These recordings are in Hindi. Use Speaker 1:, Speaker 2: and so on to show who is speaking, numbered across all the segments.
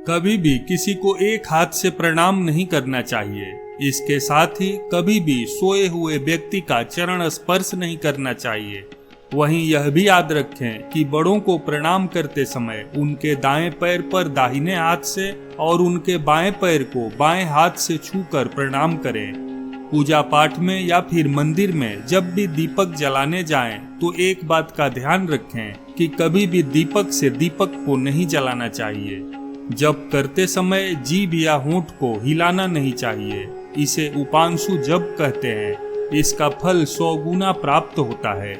Speaker 1: कभी भी किसी को एक हाथ से प्रणाम नहीं करना चाहिए। इसके साथ ही कभी भी सोए हुए व्यक्ति का चरण स्पर्श नहीं करना चाहिए। वहीं यह भी याद रखें कि बड़ों को प्रणाम करते समय उनके दाएं पैर पर दाहिने हाथ से और उनके बाएं पैर को बाएं हाथ से छूकर प्रणाम करें। पूजा पाठ में या फिर मंदिर में जब भी दीपक जलाने जाएं तो एक बात का ध्यान रखें कि कभी भी दीपक से दीपक को नहीं जलाना चाहिए। जप करते समय जीभ या होंठ को हिलाना नहीं चाहिए। इसे उपांशु जप कहते हैं। इसका फल 100 गुना प्राप्त होता है।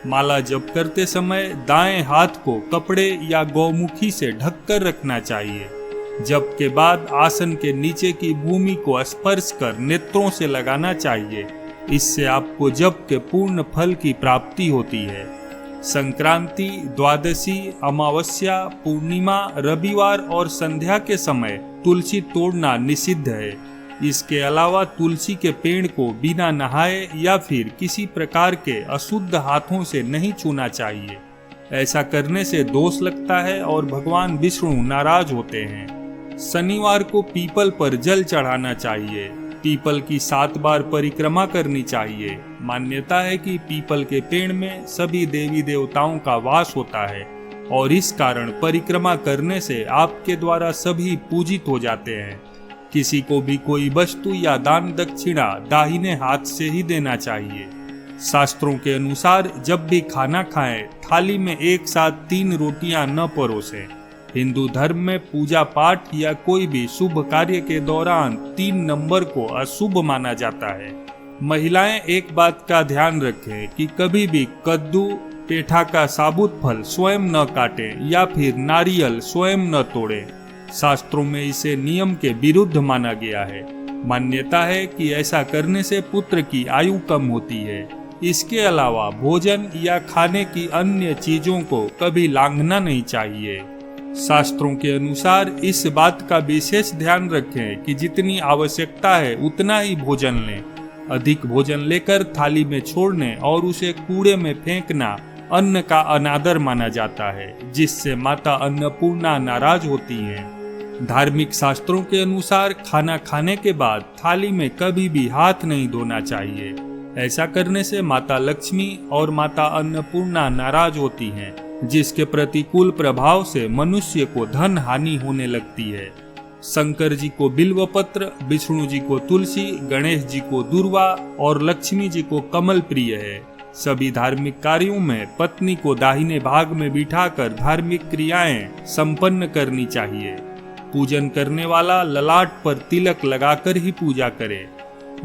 Speaker 1: माला जप करते समय दाएं हाथ को कपड़े या गौमुखी से ढककर रखना चाहिए। जप के बाद आसन के नीचे की भूमि को स्पर्श कर नेत्रों से लगाना चाहिए। इससे आपको जप के पूर्ण फल की प्राप्ति होती है। संक्रांति, द्वादशी, अमावस्या, पूर्णिमा, रविवार और संध्या के समय तुलसी तोड़ना निषिद्ध है। इसके अलावा तुलसी के पेड़ को बिना नहाए या फिर किसी प्रकार के अशुद्ध हाथों से नहीं छूना चाहिए। ऐसा करने से दोष लगता है और भगवान विष्णु नाराज होते हैं। शनिवार को पीपल पर जल चढ़ाना चाहिए। पीपल की 7 बार परिक्रमा करनी चाहिए। मान्यता है कि पीपल के पेड़ में सभी देवी देवताओं का वास होता है और इस कारण परिक्रमा करने से आपके द्वारा सभी पूजित हो जाते हैं। किसी को भी कोई वस्तु या दान दक्षिणा दाहिने हाथ से ही देना चाहिए। शास्त्रों के अनुसार जब भी खाना खाएं, थाली में एक साथ 3 रोटियां न परोसें। हिंदू धर्म में पूजा पाठ या कोई भी शुभ कार्य के दौरान 3 नंबर को अशुभ माना जाता है। महिलाएं एक बात का ध्यान रखें कि कभी भी कद्दू, पेठा का साबुत फल स्वयं न काटें या फिर नारियल स्वयं न तोड़ें। शास्त्रों में इसे नियम के विरुद्ध माना गया है। मान्यता है कि ऐसा करने से पुत्र की आयु कम होती है। इसके अलावा भोजन या खाने की अन्य चीजों को कभी लांघना नहीं चाहिए। शास्त्रों के अनुसार इस बात का विशेष ध्यान रखें कि जितनी आवश्यकता है उतना ही भोजन लें। अधिक भोजन लेकर थाली में छोड़ने और उसे कूड़े में फेंकना अन्न का अनादर माना जाता है, जिससे माता अन्नपूर्णा नाराज होती हैं। धार्मिक शास्त्रों के अनुसार खाना खाने के बाद थाली में कभी भी हाथ नहीं धोना चाहिए। ऐसा करने से माता लक्ष्मी और माता अन्नपूर्णा नाराज होती हैं, जिसके प्रतिकूल प्रभाव से मनुष्य को धन हानि होने लगती है। शंकर जी को बिल्व पत्र, विष्णु जी को तुलसी, गणेश जी को दूर्वा और लक्ष्मी जी को कमल प्रिय है। सभी धार्मिक कार्यों में पत्नी को दाहिने भाग में बिठाकर धार्मिक क्रियाएं संपन्न करनी चाहिए। पूजन करने वाला ललाट पर तिलक लगाकर ही पूजा करे।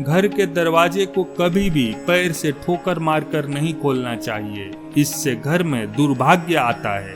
Speaker 1: घर के दरवाजे को कभी भी पैर से ठोकर मारकर नहीं खोलना चाहिए। इससे घर में दुर्भाग्य आता है।